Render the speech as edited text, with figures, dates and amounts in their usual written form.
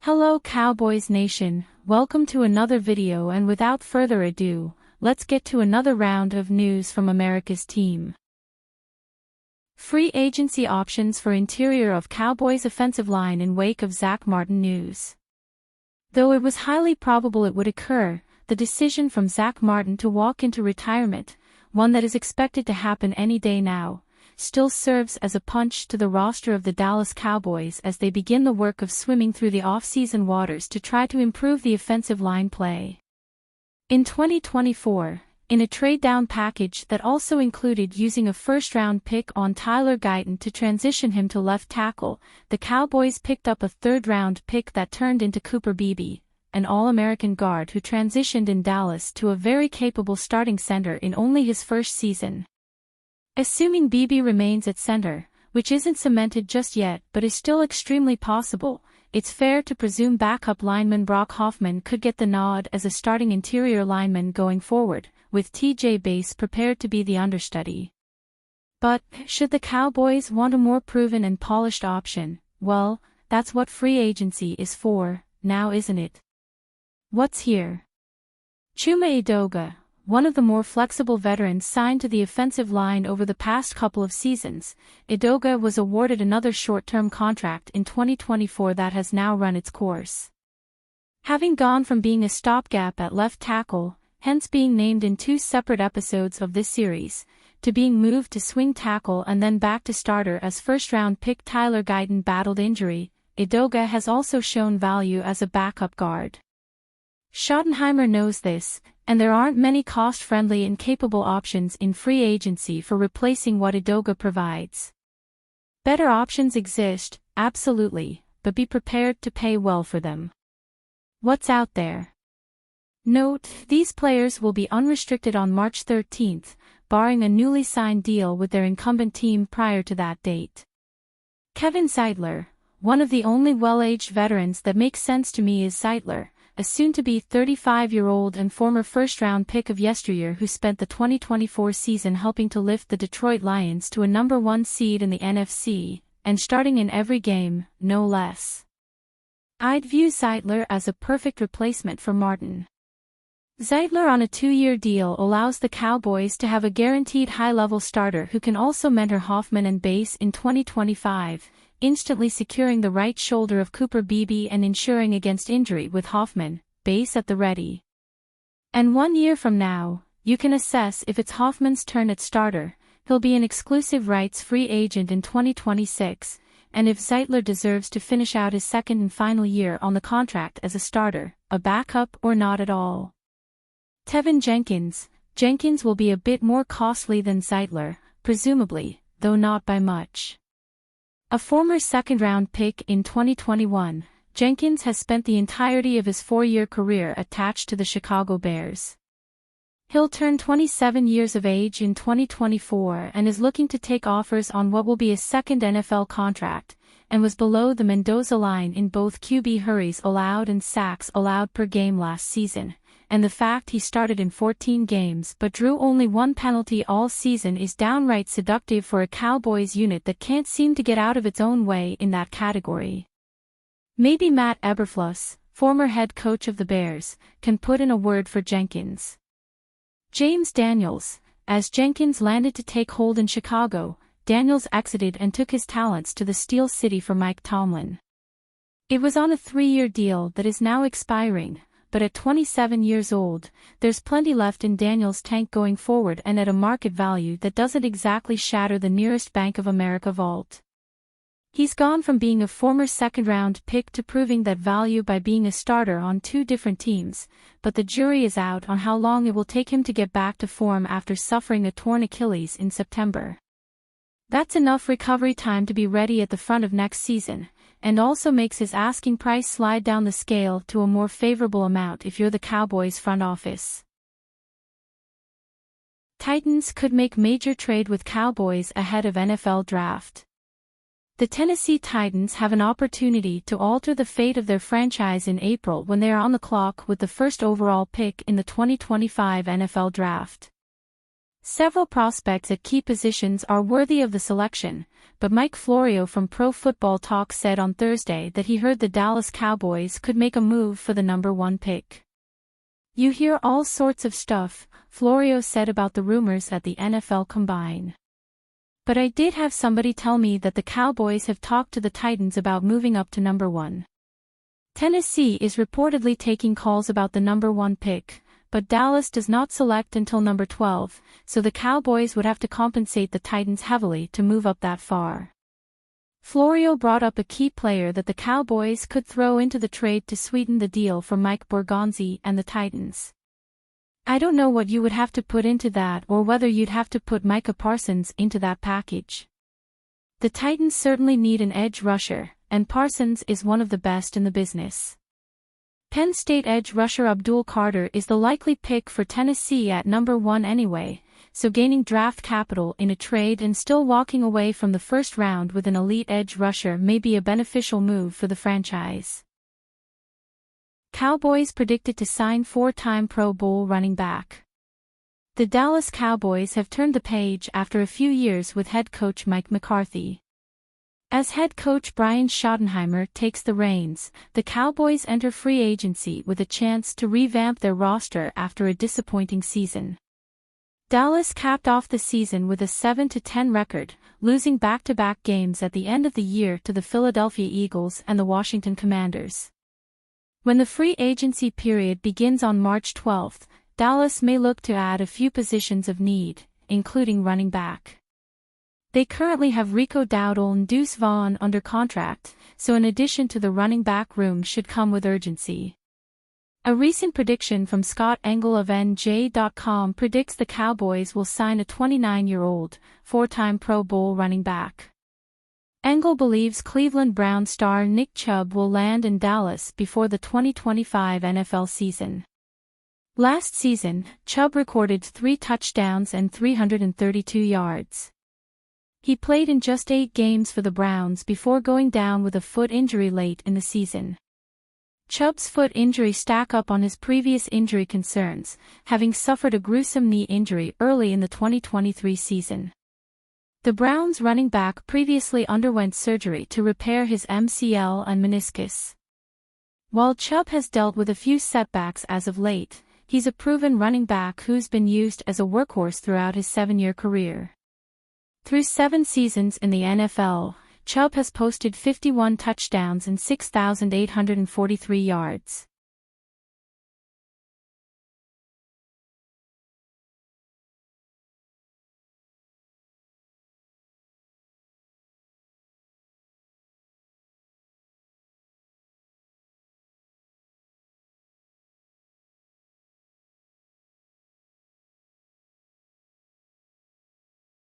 Hello Cowboys Nation, welcome to another video, and without further ado, let's get to another round of news from America's team. Free agency options for interior of Cowboys offensive line in wake of Zach Martin news. Though it was highly probable it would occur, the decision from Zach Martin to walk into retirement, one that is expected to happen any day now, still serves as a punch to the roster of the Dallas Cowboys as they begin the work of swimming through the off-season waters to try to improve the offensive line play. In 2024, in a trade-down package that also included using a first-round pick on Tyler Guyton to transition him to left tackle, the Cowboys picked up a third-round pick that turned into Cooper Beebe, an All-American guard who transitioned in Dallas to a very capable starting center in only his first season. Assuming Beebe remains at center, which isn't cemented just yet but is still extremely possible, it's fair to presume backup lineman Brock Hoffman could get the nod as a starting interior lineman going forward, with TJ Bass prepared to be the understudy. But, should the Cowboys want a more proven and polished option, well, that's what free agency is for, now isn't it? What's here? Chuma Edoga, one of the more flexible veterans signed to the offensive line over the past couple of seasons. Edoga was awarded another short-term contract in 2024 that has now run its course. Having gone from being a stopgap at left tackle, hence being named in two separate episodes of this series, to being moved to swing tackle and then back to starter as first-round pick Tyler Guyton battled injury, Edoga has also shown value as a backup guard. Schottenheimer knows this, and there aren't many cost-friendly and capable options in free agency for replacing what Edoga provides. Better options exist, absolutely, but be prepared to pay well for them. What's out there? Note, these players will be unrestricted on March 13th, barring a newly signed deal with their incumbent team prior to that date. Kevin Zeitler, one of the only well-aged veterans that makes sense to me, is Zeitler, a soon-to-be 35-year-old and former first-round pick of yesteryear who spent the 2024 season helping to lift the Detroit Lions to a number 1 seed in the NFC, and starting in every game, no less. I'd view Zeitler as a perfect replacement for Martin. Zeitler on a 2-year deal allows the Cowboys to have a guaranteed high-level starter who can also mentor Hoffman and Bass in 2025, instantly securing the right shoulder of Cooper Beebe and ensuring against injury with Hoffman, Bass at the ready. And 1 year from now, you can assess if it's Hoffman's turn at starter. He'll be an exclusive rights free agent in 2026, and if Zeitler deserves to finish out his second and final year on the contract as a starter, a backup or not at all. Tevin Jenkins will be a bit more costly than Zeitler, presumably, though not by much. A former second-round pick in 2021, Jenkins has spent the entirety of his 4-year career attached to the Chicago Bears. He'll turn 27 years of age in 2024 and is looking to take offers on what will be a second NFL contract, and was below the Mendoza line in both QB hurries allowed and sacks allowed per game last season, and the fact he started in 14 games but drew only 1 penalty all season is downright seductive for a Cowboys unit that can't seem to get out of its own way in that category. Maybe Matt Eberflus, former head coach of the Bears, can put in a word for Jenkins. James Daniels, as Jenkins landed to take hold in Chicago, Daniels exited and took his talents to the Steel City for Mike Tomlin. It was on a 3-year deal that is now expiring, but at 27 years old, there's plenty left in Daniels' tank going forward and at a market value that doesn't exactly shatter the nearest Bank of America vault. He's gone from being a former second-round pick to proving that value by being a starter on 2 different teams, but the jury is out on how long it will take him to get back to form after suffering a torn Achilles in September. That's enough recovery time to be ready at the front of next season, and also makes his asking price slide down the scale to a more favorable amount if you're the Cowboys front office. Titans could make major trade with Cowboys ahead of NFL draft. The Tennessee Titans have an opportunity to alter the fate of their franchise in April when they are on the clock with the first overall pick in the 2025 NFL Draft. Several prospects at key positions are worthy of the selection, but Mike Florio from Pro Football Talk said on Thursday that he heard the Dallas Cowboys could make a move for the number 1 pick. "You hear all sorts of stuff," Florio said about the rumors at the NFL Combine. "But I did have somebody tell me that the Cowboys have talked to the Titans about moving up to number 1. Tennessee is reportedly taking calls about the number 1 pick, but Dallas does not select until number 12, so the Cowboys would have to compensate the Titans heavily to move up that far." Florio brought up a key player that the Cowboys could throw into the trade to sweeten the deal for Mike Borgonzi and the Titans. "I don't know what you would have to put into that or whether you'd have to put Micah Parsons into that package. The Titans certainly need an edge rusher, and Parsons is one of the best in the business." Penn State edge rusher Abdul Carter is the likely pick for Tennessee at number 1 anyway, so gaining draft capital in a trade and still walking away from the first round with an elite edge rusher may be a beneficial move for the franchise. Cowboys predicted to sign 4-time Pro Bowl running back. The Dallas Cowboys have turned the page after a few years with head coach Mike McCarthy. As head coach Brian Schottenheimer takes the reins, the Cowboys enter free agency with a chance to revamp their roster after a disappointing season. Dallas capped off the season with a 7-10 record, losing back-to-back games at the end of the year to the Philadelphia Eagles and the Washington Commanders. When the free agency period begins on March 12, Dallas may look to add a few positions of need, including running back. They currently have Rico Dowdle and Deuce Vaughn under contract, so an addition to the running back room should come with urgency. A recent prediction from Scott Engel of NJ.com predicts the Cowboys will sign a 29-year-old, 4-time Pro Bowl running back. Engel believes Cleveland Browns star Nick Chubb will land in Dallas before the 2025 NFL season. Last season, Chubb recorded 3 touchdowns and 332 yards. He played in just 8 games for the Browns before going down with a foot injury late in the season. Chubb's foot injury stacked up on his previous injury concerns, having suffered a gruesome knee injury early in the 2023 season. The Browns running back previously underwent surgery to repair his MCL and meniscus. While Chubb has dealt with a few setbacks as of late, he's a proven running back who's been used as a workhorse throughout his 7-year career. Through 7 seasons in the NFL, Chubb has posted 51 touchdowns and 6,843 yards.